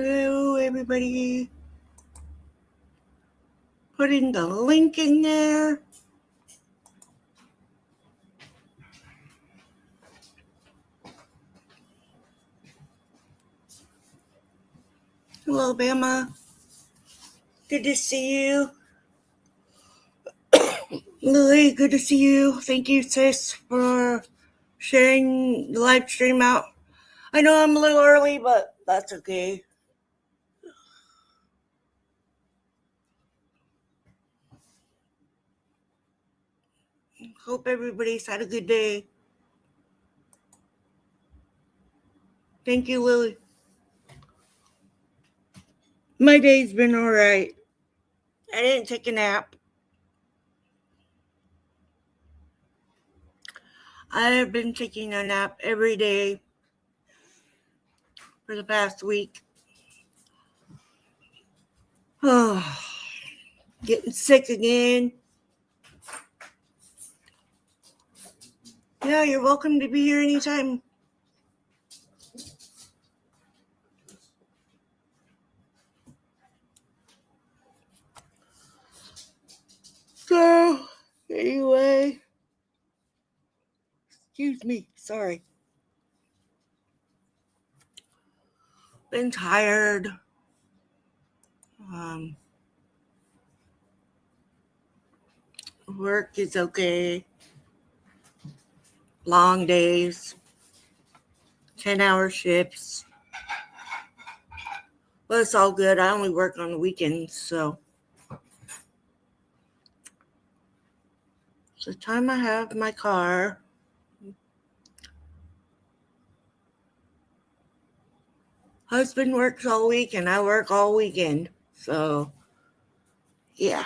Hello, everybody. Putting the link in there. Hello, Bama. Good to see you. Lily, good to see you. Thank you, sis, for sharing the live stream out. I know I'm a little early, but that's okay. Hope everybody's had a good day. Thank you, Lily. My day's been all right. I didn't take a nap. I have been taking a nap every day for the past week. Oh, getting sick again. Yeah, you're welcome to be here anytime. So, anyway, excuse me, sorry. Been tired. Work is okay. Long days. 10-hour shifts. But it's all good. I only work on the weekends, so. It's the time I have my car. Husband works all week and I work all weekend. So, yeah.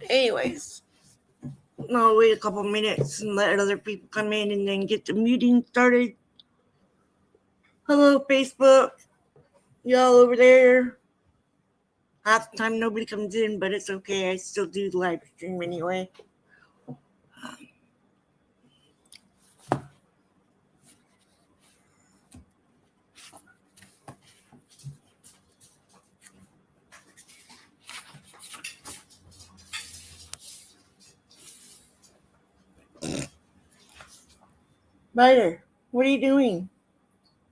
Anyways, I'll wait a couple minutes and let other people come in and then get the meeting started. Hello, Facebook. Y'all over there. Half the time nobody comes in, but it's okay. I still do the live stream anyway. Ryder, what are you doing?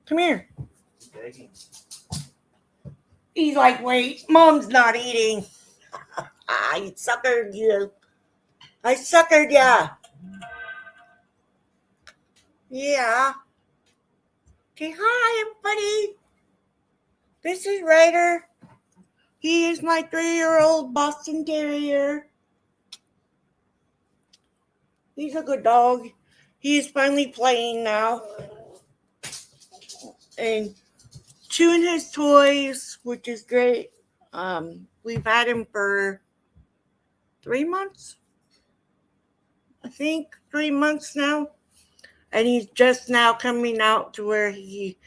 Come here. Begging. He's like, wait, Mom's not eating. I suckered you. I suckered ya. Yeah. Okay, hi, everybody. This is Ryder. He is my 3-year-old Boston Terrier. He's a good dog. He is finally playing now. And chewing his toys, which is great. We've had him for 3 months. I think 3 months now. And he's just now coming out to where he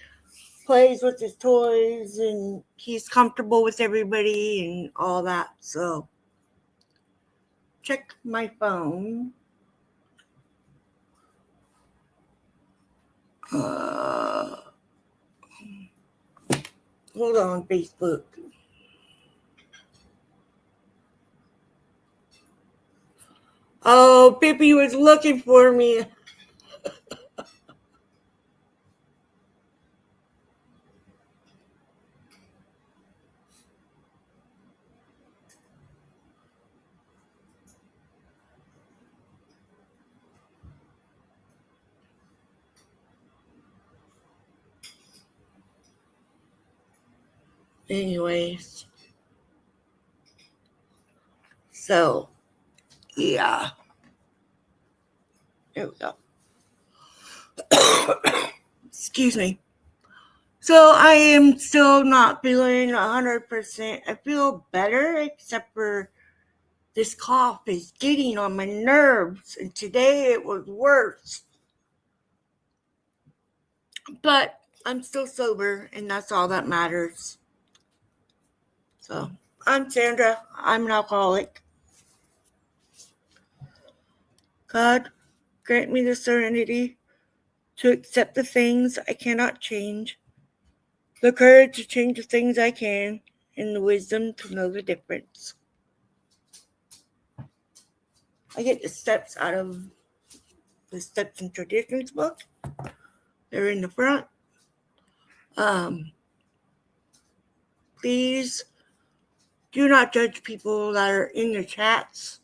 plays with his toys and he's comfortable with everybody and all that. So, check my phone. Hold on, Facebook. Oh, Pippi was looking for me. Anyways. So, yeah. There we go. Excuse me. So I am still not feeling 100%. I feel better, except for this cough is getting on my nerves. And today it was worse. But I'm still sober, and that's all that matters. So, I'm Sandra. I'm an alcoholic. God, grant me the serenity to accept the things I cannot change the courage to change the things I can, and the wisdom to know the difference. I get the steps out of the Steps and Traditions book. They're in the front. Please do not judge people that are in the chats.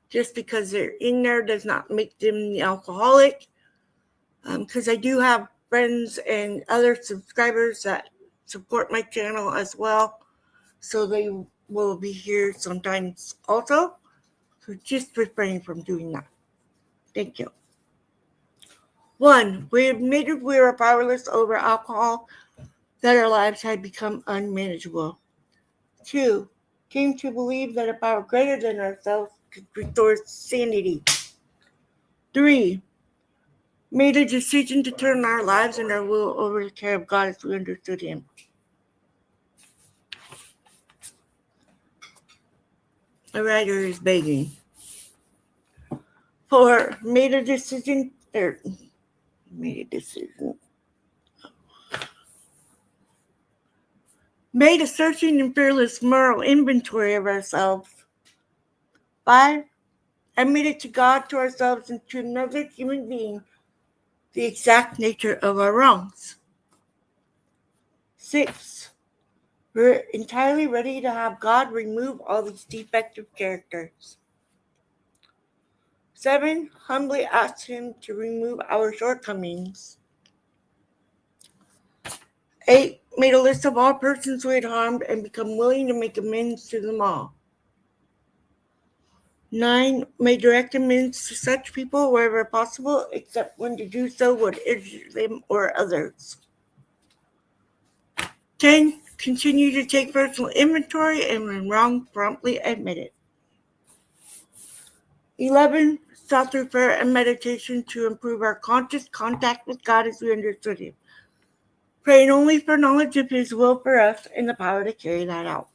Just because they're in there does not make them the alcoholic. Because I do have friends and other subscribers that support my channel as well. So they will be here sometimes also. So just refrain from doing that. Thank you. 1. We admitted we were powerless over alcohol, that our lives had become unmanageable. 2. Came to believe that a power greater than ourselves could restore sanity. 3. Made a decision to turn our lives and our will over to the care of God as we understood Him. The writer is begging. 4. Made a searching and fearless moral inventory of ourselves. 5. Admitted to God, to ourselves, and to another human being the exact nature of our wrongs. 6. We're entirely ready to have God remove all these defective characters. 7. Humbly asked Him to remove our shortcomings. 8. Made a list of all persons we had harmed and become willing to make amends to them all. 9. Made direct amends to such people wherever possible, except when to do so would injure them or others. 10. Continue to take personal inventory and when wrong, promptly admit it. 11. Sought through prayer and meditation to improve our conscious contact with God as we understood Him, praying only for knowledge of His will for us and the power to carry that out.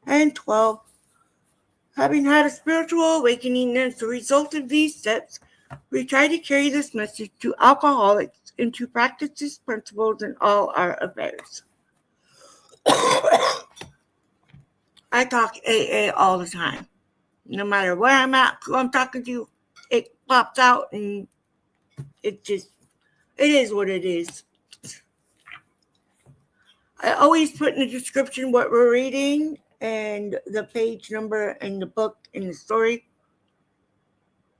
And 12. Having had a spiritual awakening as a result of these steps, we try to carry this message to alcoholics and to practice these principles in all our affairs. I talk AA all the time. No matter where I'm at, who I'm talking to, it pops out and it is what it is. I always put in the description what we're reading and the page number and the book and the story.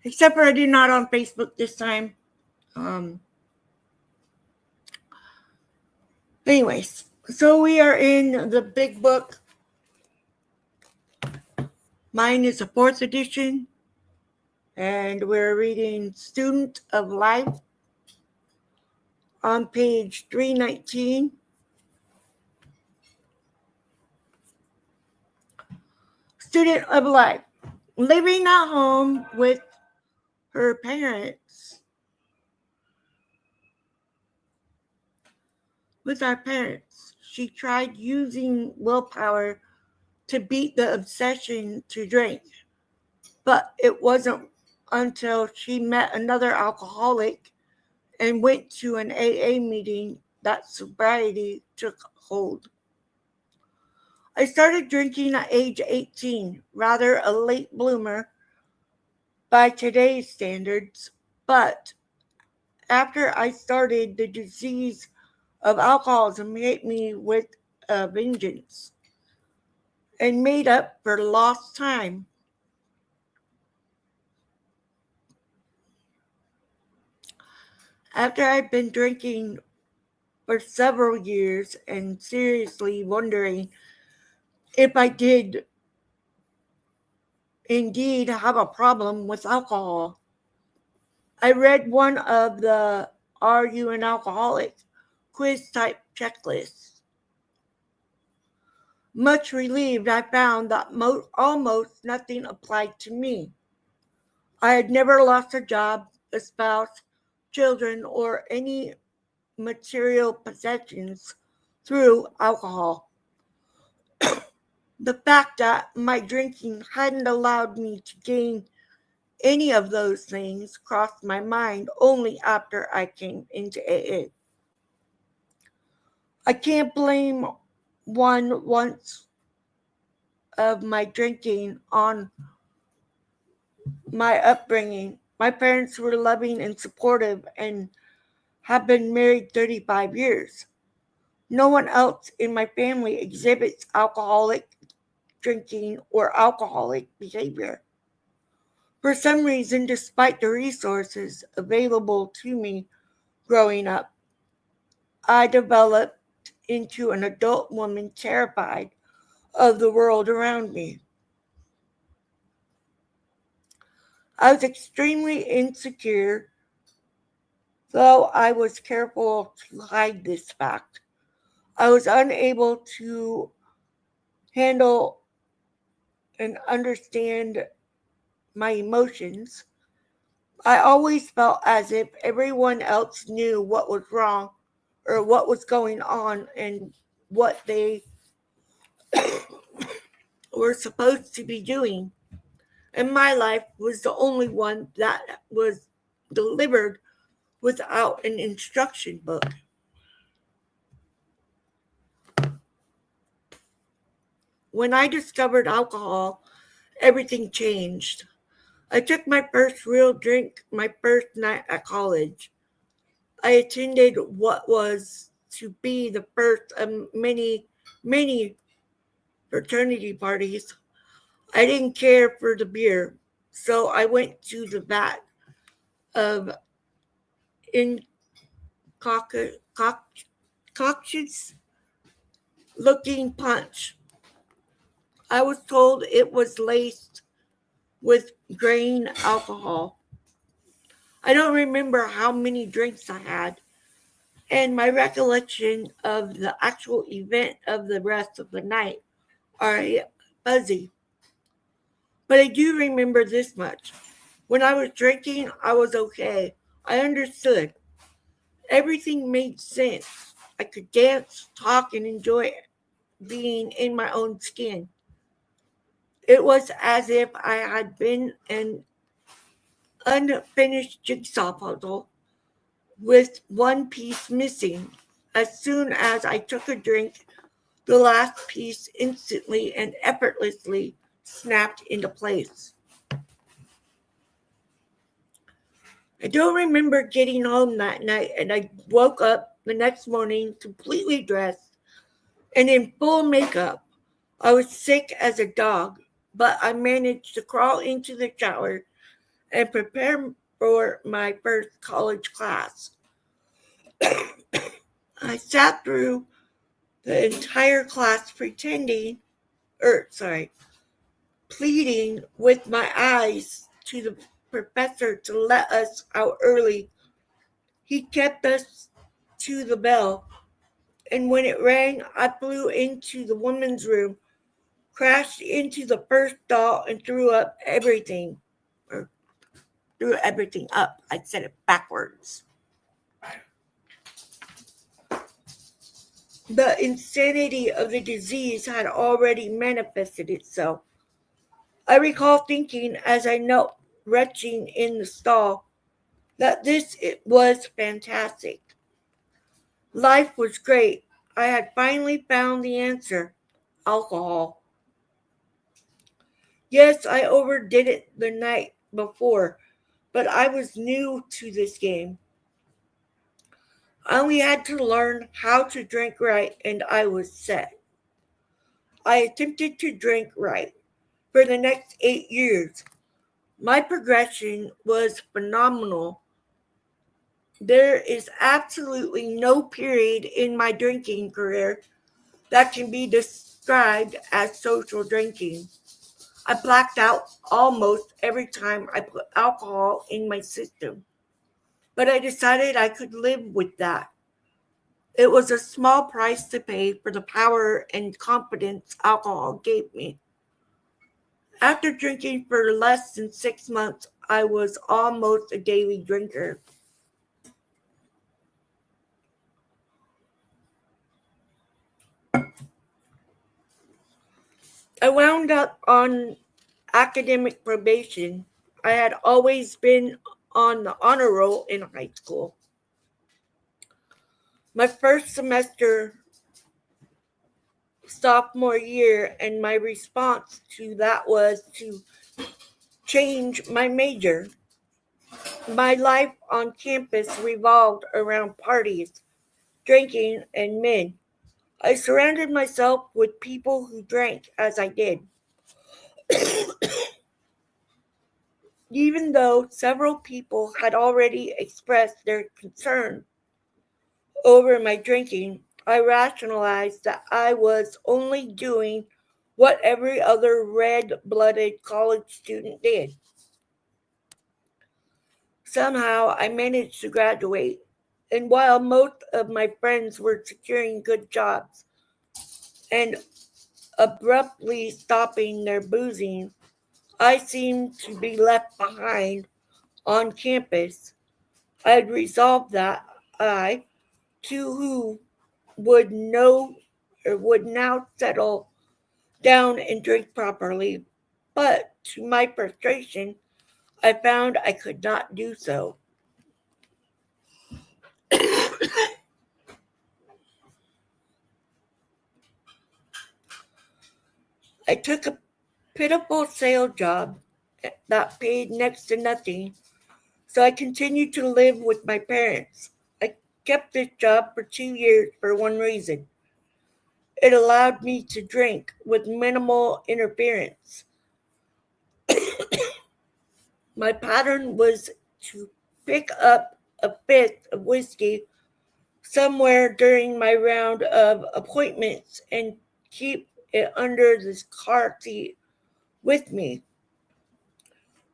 Except for I did not on Facebook this time. Anyways, so we are in the big book. Mine is the 4th edition. And we're reading Student of Life on page 319. Student of Life. Living at home with her parents. With our parents, she tried using willpower to beat the obsession to drink. But it wasn't until she met another alcoholic and went to an AA meeting that sobriety took hold. I started drinking at age 18, rather a late bloomer by today's standards, but after I started, the disease of alcoholism hit me with a vengeance and made up for lost time. After I'd been drinking for several years and seriously wondering if I did indeed have a problem with alcohol, I read one of the Are You an Alcoholic quiz type checklists. Much relieved, I found that almost nothing applied to me. I had never lost a job, a spouse, children, or any material possessions through alcohol. The fact that my drinking hadn't allowed me to gain any of those things crossed my mind only after I came into AA. I can't blame once of my drinking on my upbringing. My parents were loving and supportive and have been married 35 years. No one else in my family exhibits alcoholic drinking or alcoholic behavior. For some reason, despite the resources available to me growing up, I developed into an adult woman terrified of the world around me. I was extremely insecure, though I was careful to hide this fact. I was unable to handle and understand my emotions. I always felt as if everyone else knew what was wrong or what was going on and what they were supposed to be doing. And my life was the only one that was delivered without an instruction book. When I discovered alcohol, everything changed. I took my first real drink my first night at college. I attended what was to be the first of many fraternity parties. I didn't care for the beer, so I went to the vat of incoctious looking punch. I was told it was laced with grain alcohol. I don't remember how many drinks I had, and my recollection of the actual event of the rest of the night are fuzzy. But I do remember this much. When I was drinking, I was okay. I understood. Everything made sense. I could dance, talk, and enjoy being in my own skin. It was as if I had been an unfinished jigsaw puzzle with one piece missing. As soon as I took a drink, the last piece instantly and effortlessly snapped into place. I don't remember getting home that night, and I woke up the next morning completely dressed and in full makeup. I was sick as a dog, but I managed to crawl into the shower and prepare for my first college class. I sat through the entire class pleading with my eyes to the professor to let us out early. He kept us to the bell, and when it rang, I flew into the women's room, crashed into the first stall, and or threw everything up. I said it backwards. The insanity of the disease had already manifested itself. I recall thinking as I knelt retching in the stall that this it was fantastic. Life was great. I had finally found the answer: alcohol. Yes, I overdid it the night before, but I was new to this game. I only had to learn how to drink right, and I was set. I attempted to drink right for the next 8 years. My progression was phenomenal. There is absolutely no period in my drinking career that can be described as social drinking. I blacked out almost every time I put alcohol in my system, but I decided I could live with that. It was a small price to pay for the power and confidence alcohol gave me. After drinking for less than 6 months, I was almost a daily drinker. I wound up on academic probation. I had always been on the honor roll in high school. My first semester sophomore year, and my response to that was to change my major. My life on campus revolved around parties, drinking, and men. I surrounded myself with people who drank as I did. Even though several people had already expressed their concern over my drinking, I rationalized that I was only doing what every other red blooded college student did. Somehow I managed to graduate, and while most of my friends were securing good jobs and abruptly stopping their boozing, I seemed to be left behind on campus. I had resolved that I, too, who would know or would now settle down and drink properly, but to my frustration, I found I could not do so. I took a pitiful sales job that paid next to nothing, so I continued to live with my parents. I kept this job for 2 years for one reason: it allowed me to drink with minimal interference. My pattern was to pick up a fifth of whiskey somewhere during my round of appointments and keep it under the car seat with me.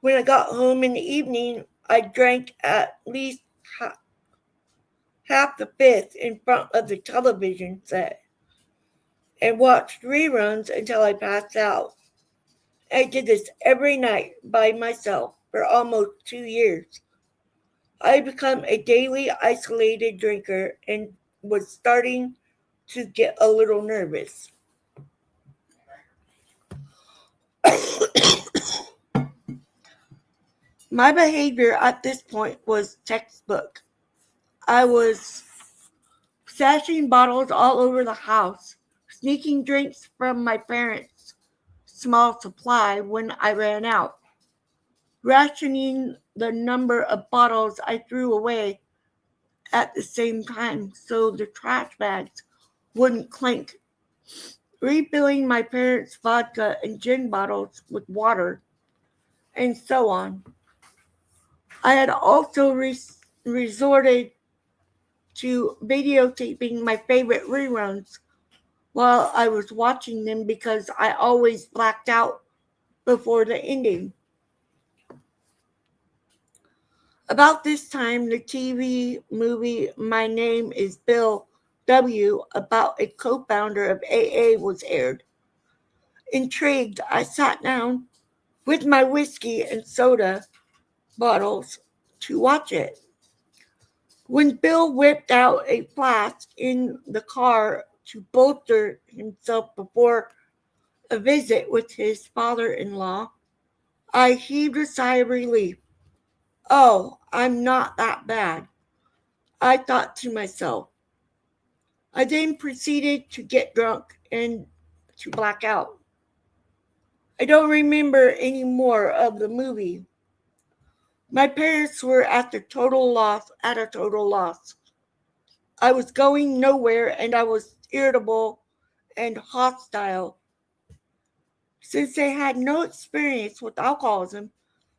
When I got home in the evening, I drank at least half the fifth in front of the television set and watched reruns until I passed out. I did this every night by myself for almost 2 years. I had become a daily isolated drinker and was starting to get a little nervous. My behavior at this point was textbook. I was stashing bottles all over the house, sneaking drinks from my parents' small supply when I ran out, rationing the number of bottles I threw away at the same time so the trash bags wouldn't clink, refilling my parents' vodka and gin bottles with water, and so on. I had also resorted to videotaping my favorite reruns while I was watching them because I always blacked out before the ending. About this time, the TV movie My Name is Bill W. about a co founder of AA was aired. Intrigued, I sat down with my whiskey and soda bottles to watch it. When Bill whipped out a flask in the car to bolster himself before a visit with his father in law, I heaved a sigh of relief. Oh, I'm not that bad, I thought to myself. I then proceeded to get drunk and to black out. I don't remember any more of the movie. My parents were at a total loss. I was going nowhere and I was irritable and hostile. Since they had no experience with alcoholism,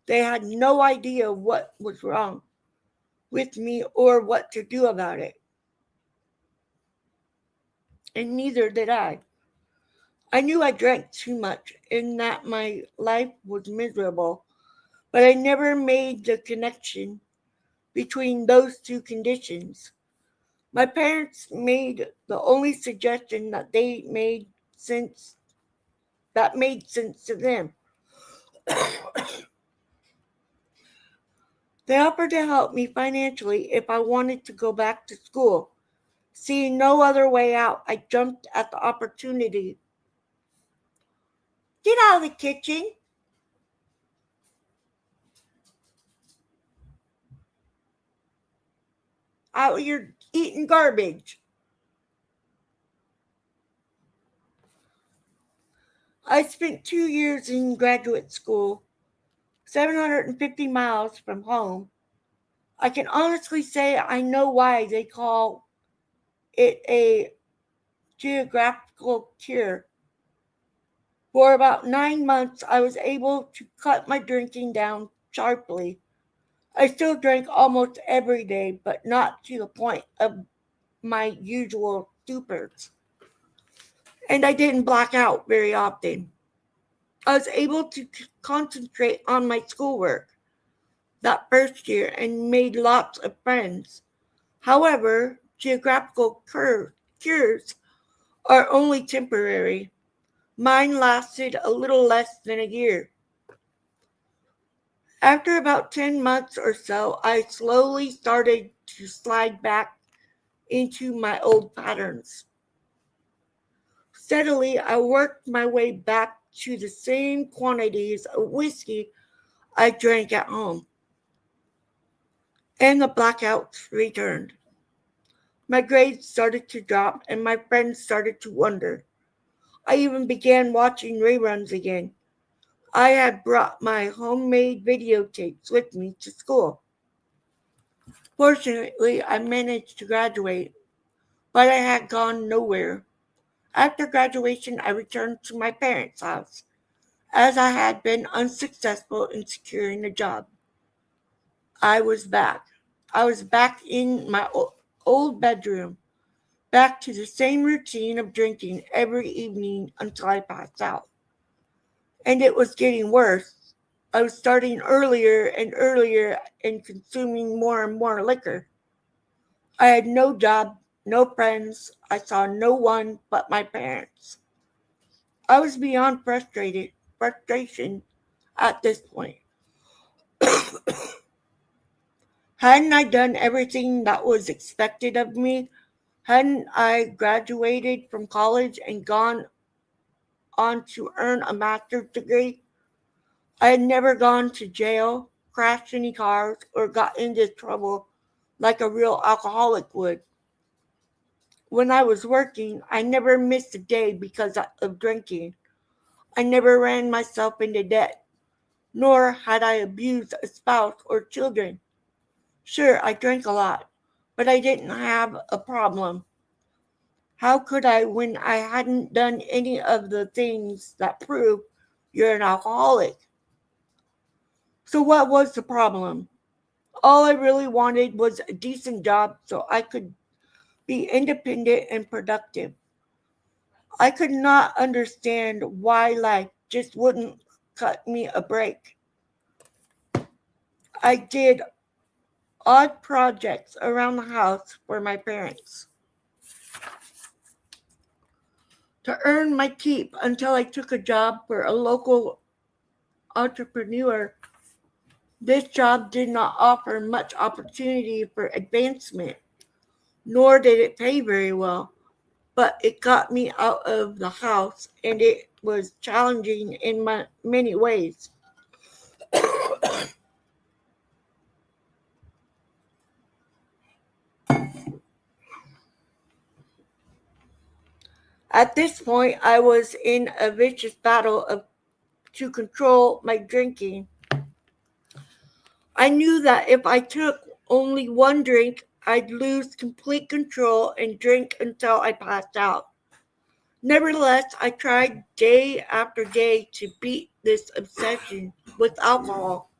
they had no idea what was wrong with me or what to do about it. And neither did I. I knew I drank too much and that my life was miserable, but I never made the connection between those two conditions. My parents made the only suggestion sense that made sense to them. They offered to help me financially if I wanted to go back to school. Seeing no other way out, I jumped at the opportunity. Get out of the kitchen. Out, you're eating garbage. I spent 2 years in graduate school, 750 miles from home. I can honestly say I know why they call it a geographical cure. For about 9 months, I was able to cut my drinking down sharply. I still drank almost every day, but not to the point of my usual stupors. And I didn't black out very often. I was able to concentrate on my schoolwork that first year and made lots of friends. However, geographical cures are only temporary. Mine lasted a little less than a year. After about 10 months or so, I slowly started to slide back into my old patterns. Steadily, I worked my way back to the same quantities of whiskey I drank at home, and the blackouts returned. My grades started to drop, and my friends started to wonder. I even began watching reruns again. I had brought my homemade videotapes with me to school. Fortunately, I managed to graduate, but I had gone nowhere. After graduation, I returned to my parents' house, as I had been unsuccessful in securing a job. I was back. I was back in my old bedroom, back to the same routine of drinking every evening until I passed out. And it was getting worse. I was starting earlier and earlier and consuming more and more liquor. I had no job, no friends. I saw no one but my parents. I was beyond frustration at this point. Hadn't I done everything that was expected of me? Hadn't I graduated from college and gone on to earn a master's degree? I had never gone to jail, crashed any cars, or got into trouble like a real alcoholic would. When I was working, I never missed a day because of drinking. I never ran myself into debt, nor had I abused a spouse or children. Sure, I drank a lot, but I didn't have a problem. How could I when I hadn't done any of the things that prove you're an alcoholic? So, what was the problem? All I really wanted was a decent job so I could be independent and productive. I could not understand why life just wouldn't cut me a break. I did odd projects around the house for my parents to earn my keep until I took a job for a local entrepreneur. This job did not offer much opportunity for advancement, nor did it pay very well, but it got me out of the house and it was challenging in many ways. At this point, I was in a vicious battle to control my drinking. I knew that if I took only one drink, I'd lose complete control and drink until I passed out. Nevertheless, I tried day after day to beat this obsession with alcohol.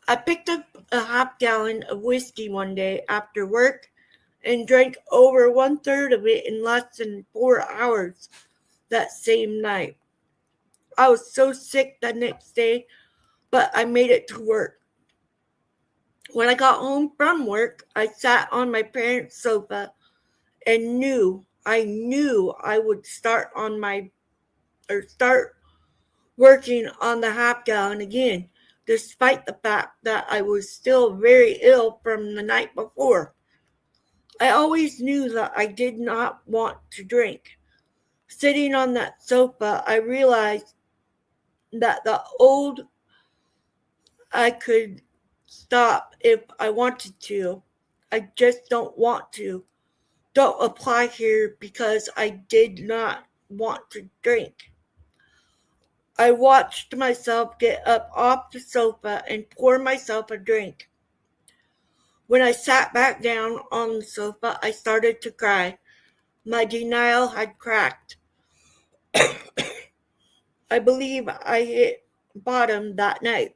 I picked up a half gallon of whiskey one day after work and drank over one third of it in less than 4 hours that same night. I was so sick the next day, but I made it to work. When I got home from work, I sat on my parents' sofa and I knew I would start working on the half gallon again, despite the fact that I was still very ill from the night before. I always knew that I did not want to drink. Sitting on that sofa, I realized that the old I could stop if I wanted to. I just don't want to. don't apply here because I did not want to drink. I watched myself get up off the sofa and pour myself a drink. When I sat back down on the sofa, I started to cry. My denial had cracked. I believe I hit bottom that night,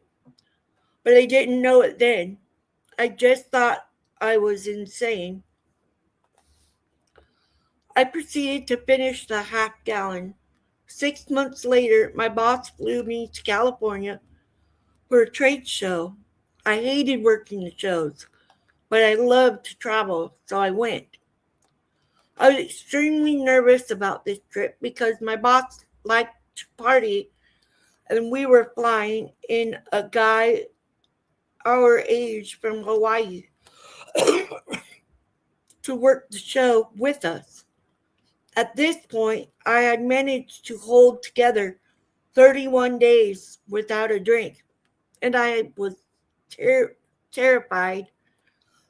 but I didn't know it then. I just thought I was insane. I proceeded to finish the half gallon. 6 months later, my boss flew me to California for a trade show. I hated working the shows, but I loved to travel, so I went. I was extremely nervous about this trip because my boss liked to party and we were flying in a guy our age from Hawaii to work the show with us. At this point, I had managed to hold together 31 days without a drink, and I was terrified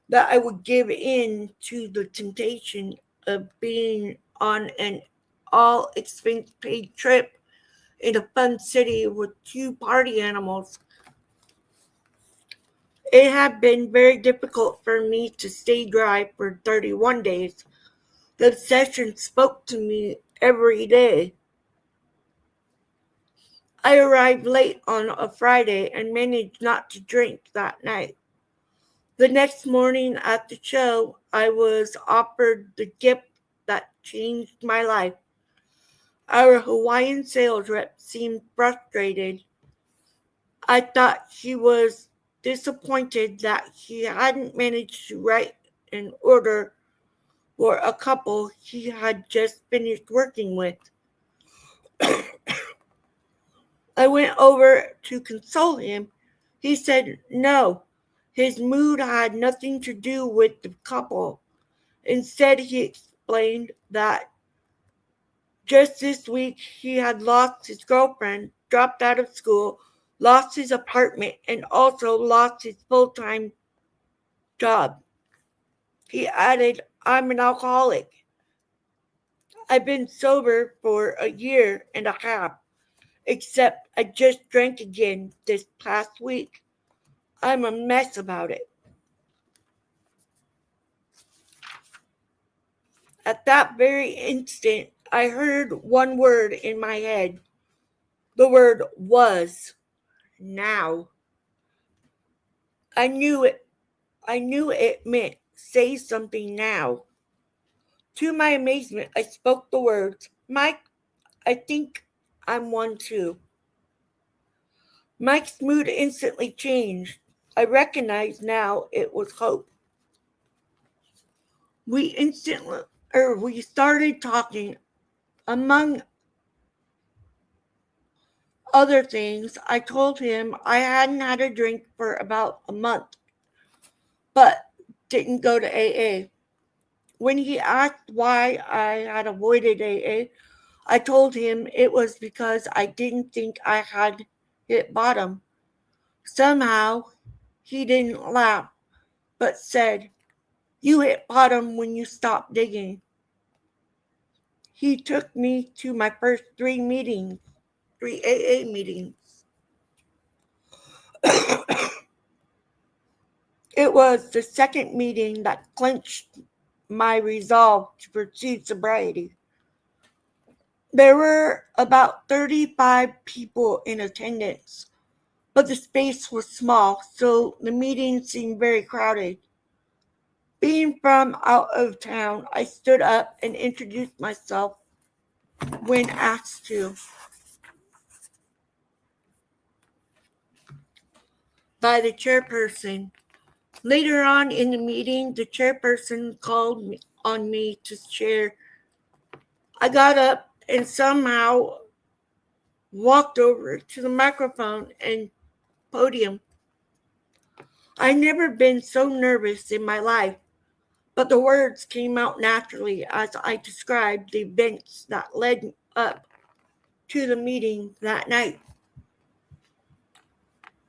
that I would give in to the temptation of being on an all expense paid trip in a fun city with two party animals. It had been very difficult for me to stay dry for 31 days. The obsession spoke to me every day. I arrived late on a Friday and managed not to drink that night. The next morning at the show, I was offered the gift that changed my life. Our Hawaiian sales rep seemed frustrated. I thought she was disappointed that she hadn't managed to write an order for a couple he had just finished working with. I went over to console him. He said no, his mood had nothing to do with the couple. Instead, he explained that just this week he had lost his girlfriend, dropped out of school, lost his apartment, and also lost his full-time job. He added, I'm an alcoholic. I've been sober for a year and a half, except I just drank again this past week. I'm a mess about it. At that very instant, I heard one word in my head. The word was. Now. I knew it. I knew it meant say something now. To my amazement, I spoke the words, Mike, I think I'm one too. Mike's mood instantly changed. I recognized now it was hope. We started talking. Among other things, I told him I hadn't had a drink for about a month, but didn't go to AA. When he asked why I had avoided AA, I told him it was because I didn't think I had hit bottom. Somehow, he didn't laugh, but said, You hit bottom when you stopped digging. He took me to my first three AA meetings. It was the second meeting that clinched my resolve to pursue sobriety. There were about 35 people in attendance, but the space was small, so the meeting seemed very crowded. Being from out of town, I stood up and introduced myself when asked to by the chairperson. Later on in the meeting, the chairperson called on me to share. I got up and somehow walked over to the microphone and podium. I'd never been so nervous in my life, but the words came out naturally as I described the events that led up to the meeting that night.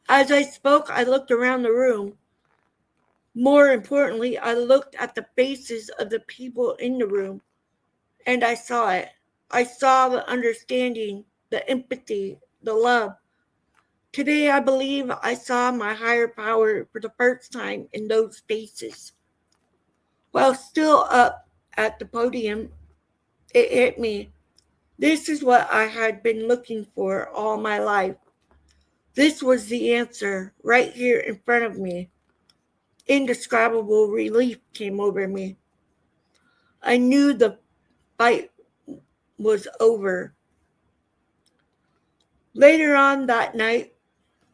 As I spoke, I looked around the room. More importantly, I looked at the faces of the people in the room, and I saw it. I saw the understanding, the empathy, the love. Today, I believe I saw my higher power for the first time in those faces. While still up at the podium, it hit me. This is what I had been looking for all my life. This was the answer right here in front of me. Indescribable relief came over me. I knew the fight was over. Later on that night,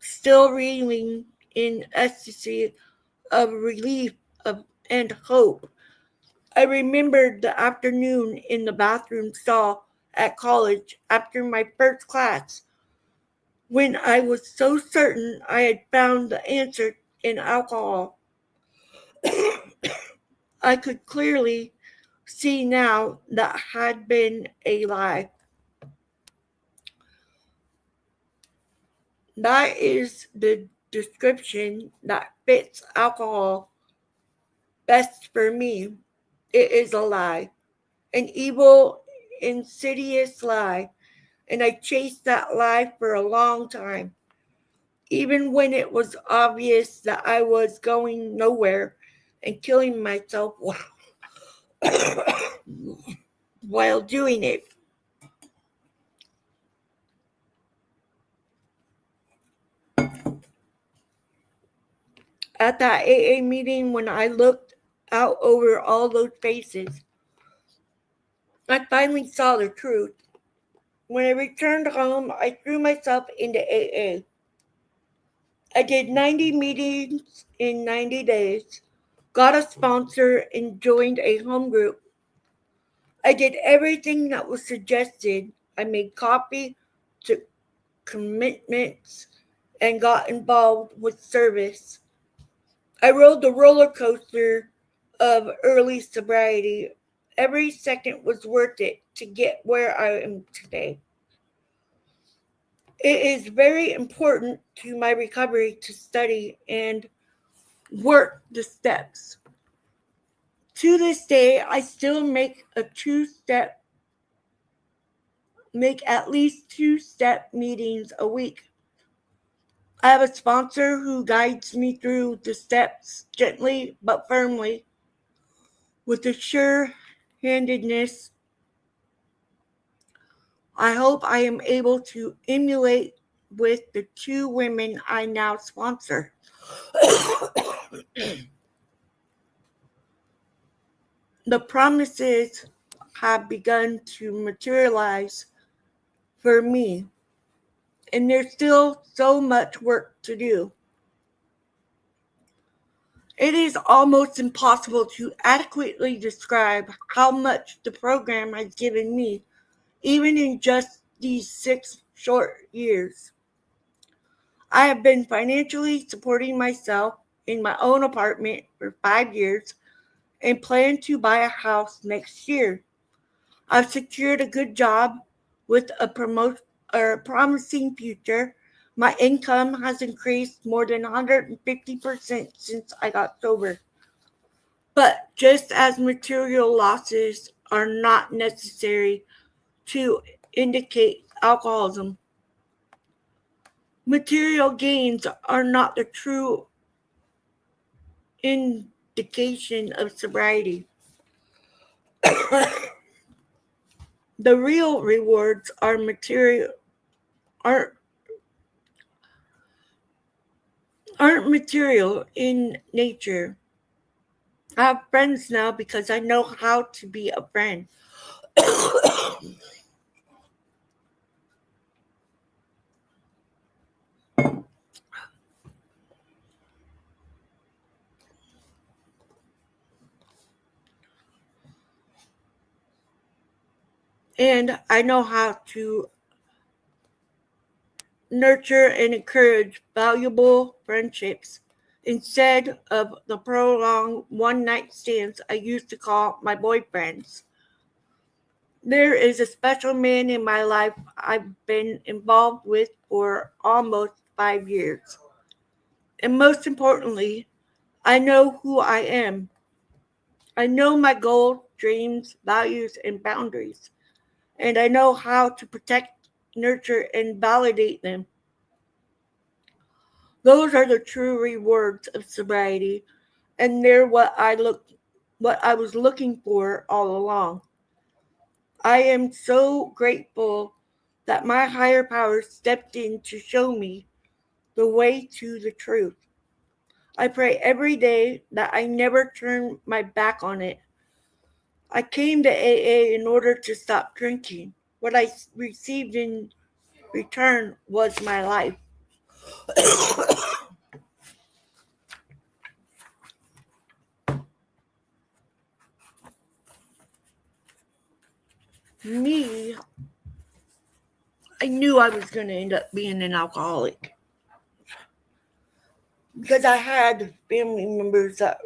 still reeling in ecstasy of relief and hope, I remembered the afternoon in the bathroom stall at college after my first class, when I was so certain I had found the answer in alcohol. I could clearly see now that had been a lie. That is the description that fits alcohol best for me. It is a lie, an evil, insidious lie, and I chased that lie for a long time, even when it was obvious that I was going nowhere and killing myself while doing it. At that AA meeting, when I looked out over all those faces, I finally saw the truth. When I returned home, I threw myself into AA. I did 90 meetings in 90 days, got a sponsor, and joined a home group. I did everything that was suggested. I made coffee, took commitments, and got involved with service. I rode the roller coaster of early sobriety. Every second was worth it to get where I am today. It is very important to my recovery to study and work the steps. To this day, I still make at least 2-step meetings a week. I have a sponsor who guides me through the steps gently but firmly, with a sure-handedness I hope I am able to emulate with the 2 women I now sponsor. The promises have begun to materialize for me, and there's still so much work to do. It is almost impossible to adequately describe how much the program has given me, even in just these 6 short years. I have been financially supporting myself in my own apartment for 5 years and plan to buy a house next year. I've secured a good job with a promising future. My income has increased more than 150% since I got sober. But just as material losses are not necessary to indicate alcoholism, material gains are not the true indication of sobriety. The real rewards aren't aren't material in nature. I have friends now because I know how to be a friend. And I know how to nurture and encourage valuable friendships instead of the prolonged one night stands I used to call my boyfriends. There is a special man in my life I've been involved with for almost 5 years. And most importantly, I know who I am. I know my goals, dreams, values, and boundaries. And I know how to protect, nurture, and validate them. Those are the true rewards of sobriety, and they're what I was looking for all along. I am so grateful that my higher power stepped in to show me the way to the truth. I pray every day that I never turn my back on it. I came to AA in order to stop drinking. What I received in return was my life. Me, I knew I was going to end up being an alcoholic because I had family members that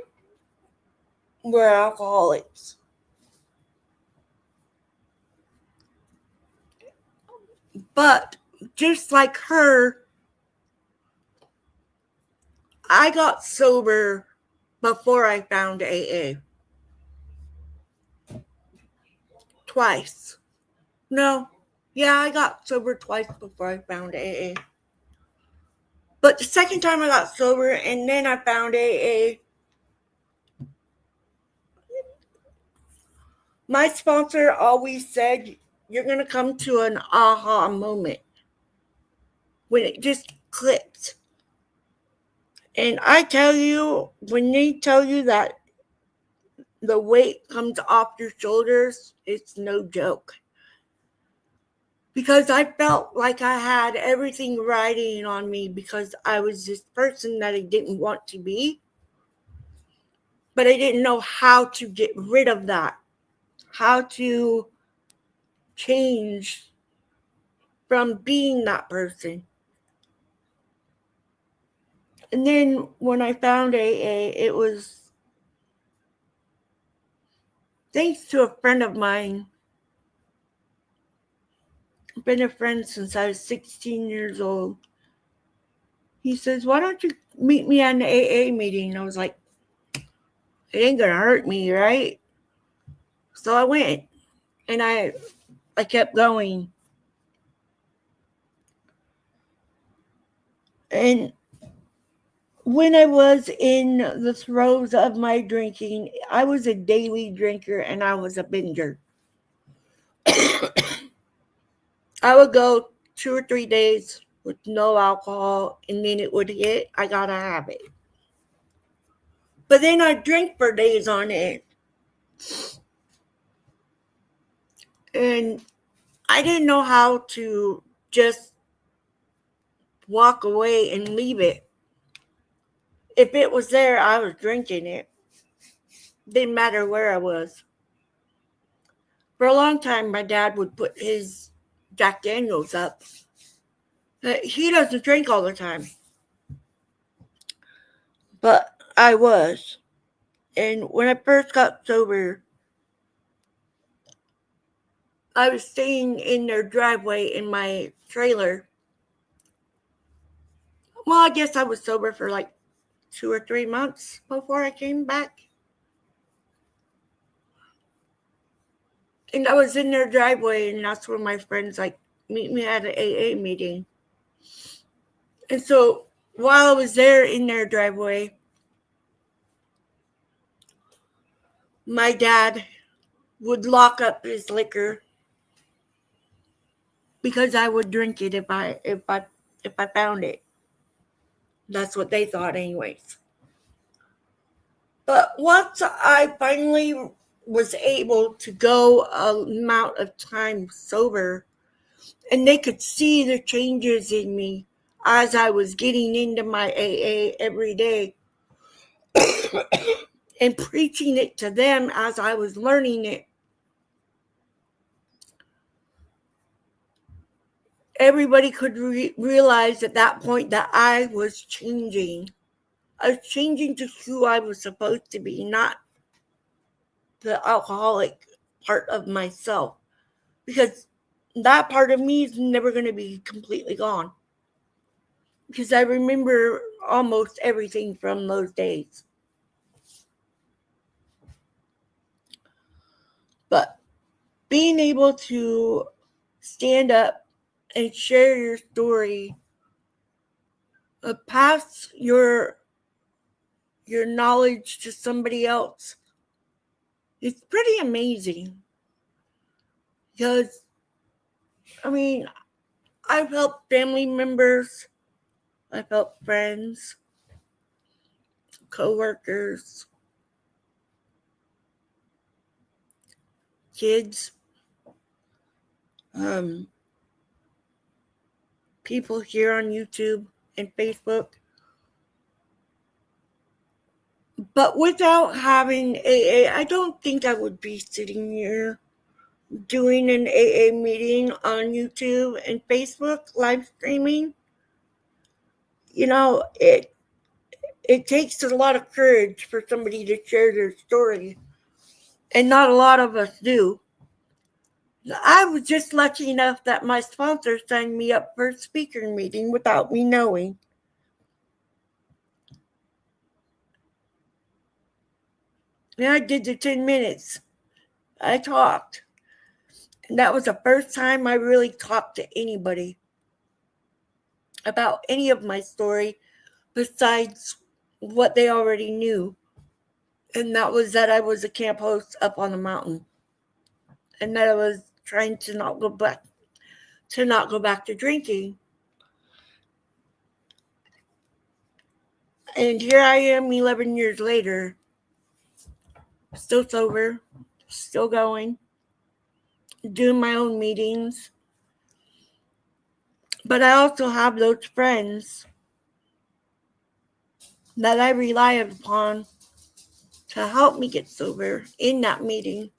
were alcoholics. But just like her, I got sober before I found AA. Twice. No. Yeah, I got sober twice before I found AA. But the second time I got sober and then I found AA, my sponsor always said, you're going to come to an aha moment when it just clicked. And I tell you, when they tell you that the weight comes off your shoulders, it's no joke. Because I felt like I had everything riding on me because I was this person that I didn't want to be. But I didn't know how to get rid of that, how to change from being that person. And then when I found AA, it was thanks to a friend of mine. I've been a friend since I was 16 years old. He says, why don't you meet me at an AA meeting? And I was like, it ain't going to hurt me, right? So I went and I kept going. And when I was in the throes of my drinking, I was a daily drinker and I was a binger. I would go 2 or 3 days with no alcohol and then it would hit. I gotta have it. But then I'd drink for days on end. And I didn't know how to just walk away and leave it. If it was there, I was drinking it. Didn't matter where I was. For a long time, my dad would put his Jack Daniels up. He doesn't drink all the time. But I was. And when I first got sober, I was staying in their driveway in my trailer. Well, I guess I was sober for like 2 or 3 months before I came back. And I was in their driveway, and that's when my friends meet me at an AA meeting. And so while I was there in their driveway, my dad would lock up his liquor because I would drink it if I found it. That's what they thought, anyways. But once I finally was able to go an amount of time sober, and they could see the changes in me as I was getting into my AA every day and preaching it to them as I was learning it. Everybody could realize at that point that I was changing. I was changing to who I was supposed to be, not the alcoholic part of myself. Because that part of me is never going to be completely gone. Because I remember almost everything from those days. being able to stand up and share your story, pass your knowledge to somebody else, it's pretty amazing. Because, I mean, I've helped family members, I've helped friends, coworkers, kids, people here on YouTube and Facebook. But without having AA, I don't think I would be sitting here doing an AA meeting on YouTube and Facebook live streaming. You know, it takes a lot of courage for somebody to share their story, and not a lot of us do. I was just lucky enough that my sponsor signed me up for a speaker meeting without me knowing. And I did the 10 minutes. I talked. And that was the first time I really talked to anybody about any of my story besides what they already knew. And that was that I was a camp host up on the mountain. And that I was trying to not go back to drinking. And here I am 11 years later, still sober, still going, doing my own meetings. But I also have those friends that I rely upon to help me get sober in that meeting.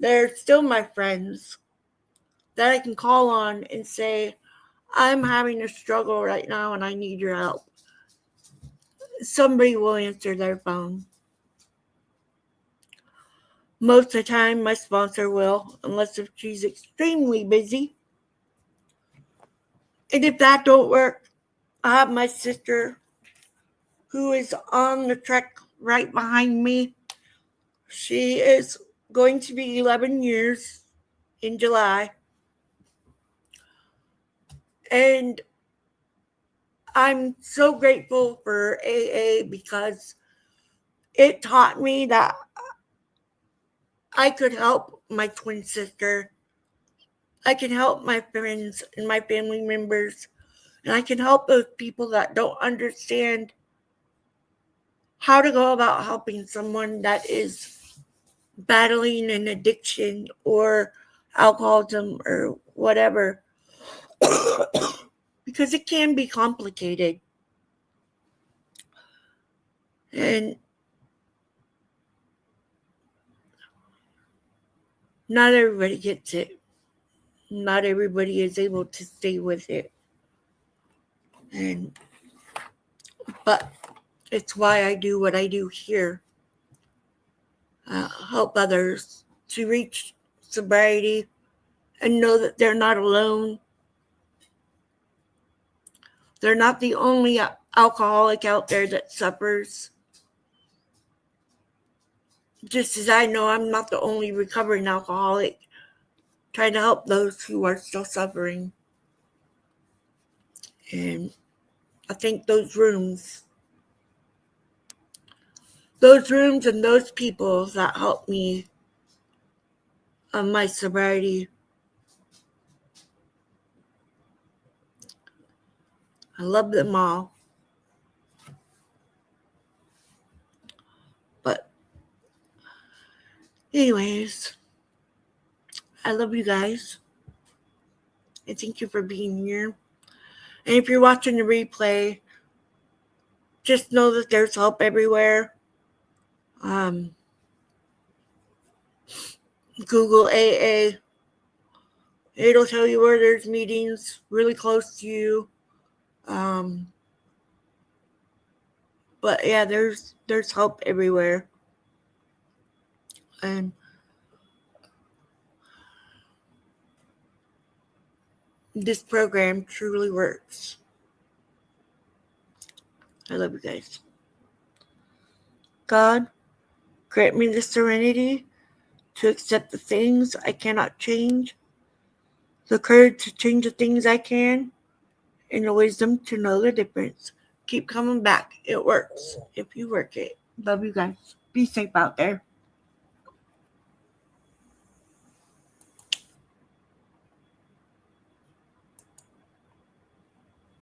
They're still my friends that I can call on and say, I'm having a struggle right now and I need your help. Somebody will answer their phone. Most of the time, my sponsor will, unless if she's extremely busy. And if that don't work, I have my sister who is on the trek right behind me. She is going to be 11 years in July. And I'm so grateful for AA because it taught me that I could help my twin sister. I can help my friends and my family members. And I can help those people that don't understand how to go about helping someone that is battling an addiction or alcoholism or whatever. Because it can be complicated. And not everybody gets it. Not everybody is able to stay with it. But it's why I do what I do here. Help others to reach sobriety and know that they're not alone. They're not the only alcoholic out there that suffers. Just as I know I'm not the only recovering alcoholic trying to help those who are still suffering. And I think those rooms and those people that helped me on my sobriety, I love them all. But anyways, I love you guys. And thank you for being here. And if you're watching the replay, just know that there's help everywhere. Google AA. It'll tell you where there's meetings really close to you. But yeah, there's help everywhere. And this program truly works. I love you guys. God, grant me the serenity to accept the things I cannot change, the courage to change the things I can, and the wisdom to know the difference. Keep coming back. It works if you work it. Love you guys. Be safe out there.